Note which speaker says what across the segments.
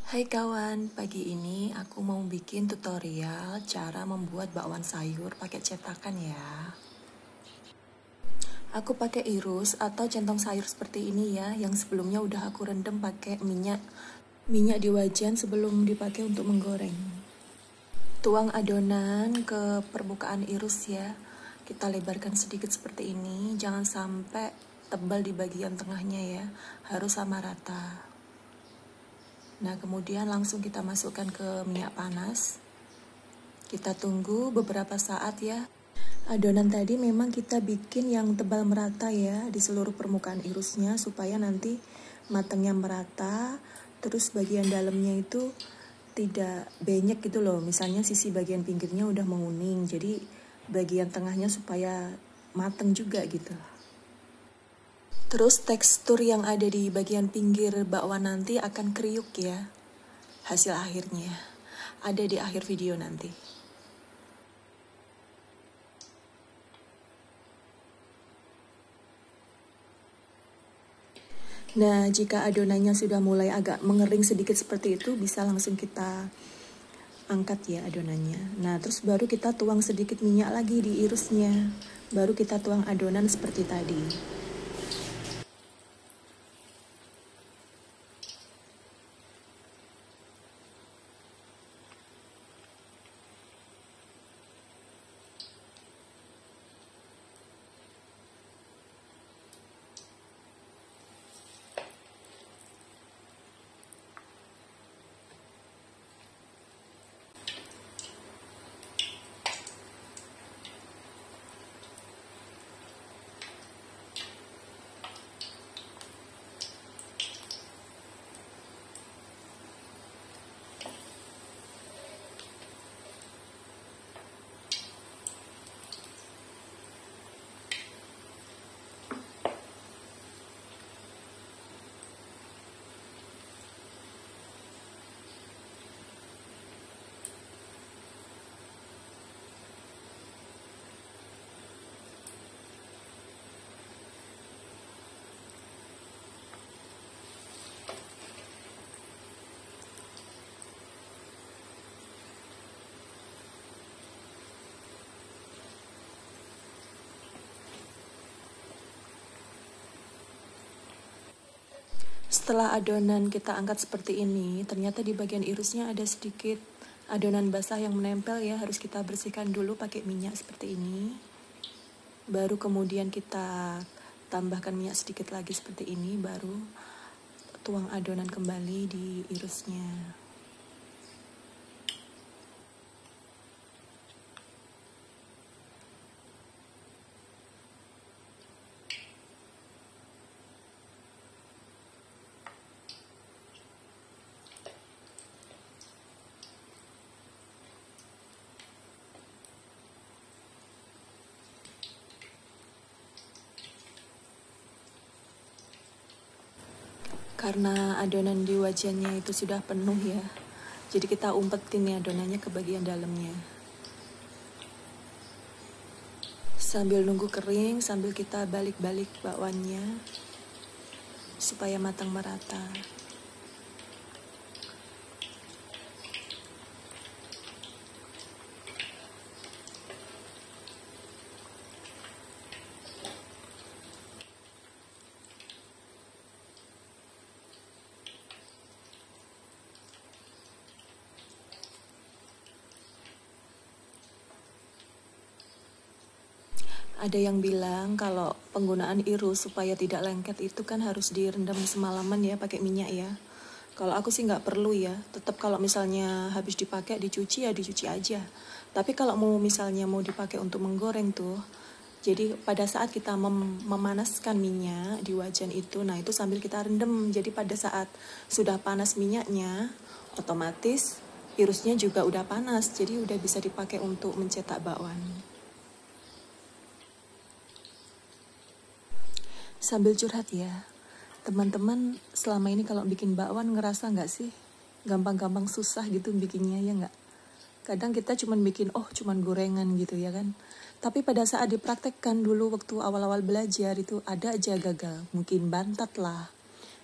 Speaker 1: Hai kawan, pagi ini aku mau bikin tutorial cara membuat bakwan sayur pakai cetakan ya. Aku pakai irus atau centong sayur seperti ini ya, yang sebelumnya udah aku rendam pakai minyak di wajan sebelum dipakai untuk menggoreng. Tuang adonan ke permukaan irus ya. Kita lebarkan sedikit seperti ini, jangan sampai tebal di bagian tengahnya ya, harus sama rata. Nah, kemudian langsung kita masukkan ke minyak panas. Kita tunggu beberapa saat ya. Adonan tadi memang kita bikin yang tebal merata ya di seluruh permukaan irusnya supaya nanti matangnya merata, terus bagian dalamnya itu tidak benyek gitu loh. Misalnya sisi bagian pinggirnya udah menguning, jadi bagian tengahnya supaya mateng juga gitu. Terus tekstur yang ada di bagian pinggir bakwan nanti akan kriuk ya. Hasil akhirnya ada di akhir video nanti. Nah, jika adonannya sudah mulai agak mengering sedikit seperti itu, bisa langsung kita angkat ya adonannya. Nah, terus baru kita tuang sedikit minyak lagi di irusnya. Baru kita tuang adonan seperti tadi. Setelah adonan kita angkat seperti ini, ternyata di bagian irusnya ada sedikit adonan basah yang menempel ya, harus kita bersihkan dulu pakai minyak seperti ini. Baru kemudian kita tambahkan minyak sedikit lagi seperti ini, baru tuang adonan kembali di irusnya. Karena adonan di wajannya itu sudah penuh ya, jadi kita umpetin ya adonannya ke bagian dalamnya. Sambil nunggu kering, sambil kita balik-balik bakwannya supaya matang merata. Ada yang bilang kalau penggunaan irus supaya tidak lengket itu kan harus direndam semalaman ya pakai minyak ya. Kalau aku sih nggak perlu ya, tetap kalau misalnya habis dipakai dicuci ya dicuci aja. Tapi kalau misalnya mau dipakai untuk menggoreng tuh, jadi pada saat kita memanaskan minyak di wajan itu, nah itu sambil kita rendam. Jadi pada saat sudah panas minyaknya, otomatis irusnya juga udah panas, jadi udah bisa dipakai untuk mencetak bakwan. Sambil curhat ya, teman-teman selama ini kalau bikin bakwan ngerasa nggak sih gampang-gampang susah gitu bikinnya ya nggak? Kadang kita cuman bikin cuman gorengan gitu ya kan. Tapi pada saat dipraktekkan dulu waktu awal-awal belajar itu ada aja gagal. Mungkin bantat lah,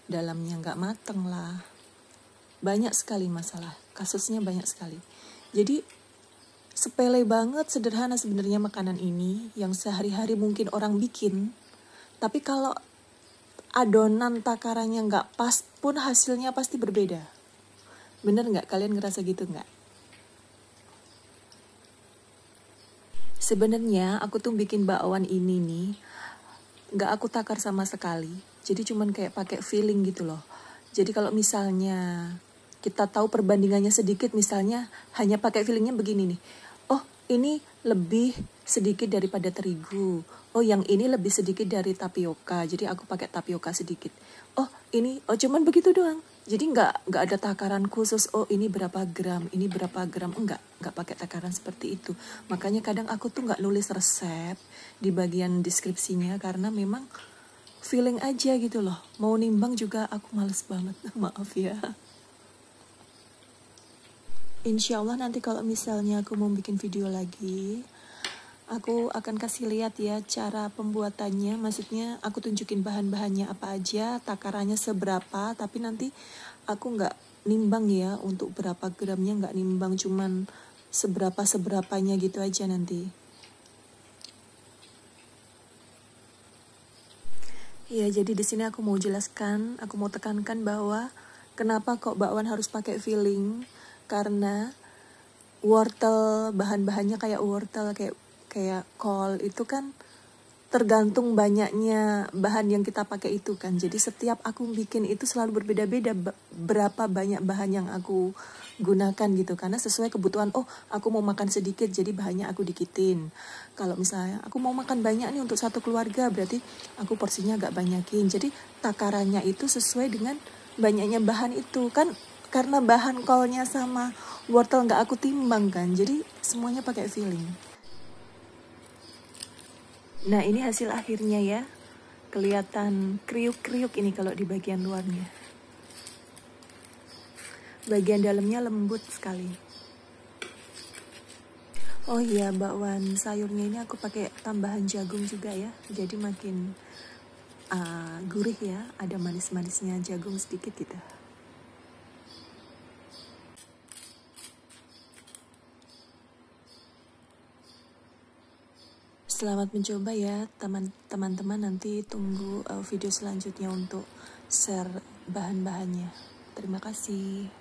Speaker 1: dalamnya nggak mateng lah, banyak sekali masalah, kasusnya banyak sekali. Jadi sepele banget, sederhana sebenarnya makanan ini yang sehari-hari mungkin orang bikin, tapi kalau adonan takarannya nggak pas pun hasilnya pasti berbeda. Bener nggak? Kalian ngerasa gitu nggak? Sebenarnya aku tuh bikin bakwan ini nih, nggak aku takar sama sekali. Jadi cuman kayak pakai feeling gitu loh. Jadi kalau misalnya kita tahu perbandingannya sedikit, misalnya hanya pakai feelingnya begini nih. Oh, ini lebih sedikit daripada terigu. Oh, yang ini lebih sedikit dari tapioka. Jadi aku pakai tapioka sedikit. Oh, cuman begitu doang. Jadi nggak ada takaran khusus. Oh, ini berapa gram, ini berapa gram. Nggak pakai takaran seperti itu. Makanya kadang aku tuh nggak nulis resep di bagian deskripsinya karena memang feeling aja gitu loh. Mau nimbang juga aku males banget. Maaf ya. Insya Allah nanti kalau misalnya aku mau bikin video lagi, aku akan kasih lihat ya cara pembuatannya. Maksudnya aku tunjukin bahan-bahannya apa aja, takarannya seberapa, tapi nanti aku nggak nimbang ya untuk berapa gramnya, nggak nimbang, cuman seberapa-seberapanya gitu aja nanti. Ya, jadi di sini aku mau jelaskan, aku mau tekankan bahwa kenapa kok bakwan harus pakai filling. Karena wortel, bahan-bahannya kayak wortel, kayak kol itu kan tergantung banyaknya bahan yang kita pakai itu kan. Jadi setiap aku bikin itu selalu berbeda-beda berapa banyak bahan yang aku gunakan gitu. Karena sesuai kebutuhan, oh aku mau makan sedikit jadi bahannya aku dikitin. Kalau misalnya aku mau makan banyak nih untuk satu keluarga, berarti aku porsinya agak banyakin. Jadi takarannya itu sesuai dengan banyaknya bahan itu kan. Karena bahan kolnya sama wortel nggak aku timbang kan, jadi semuanya pakai feeling. Nah, ini hasil akhirnya ya. Kelihatan kriuk-kriuk ini kalau di bagian luarnya. Bagian dalamnya lembut sekali. Oh iya, bakwan sayurnya ini aku pakai tambahan jagung juga ya. Jadi makin gurih ya, ada manis-manisnya jagung sedikit gitu. Selamat mencoba ya teman-teman, nanti tunggu video selanjutnya untuk share bahan-bahannya. Terima kasih.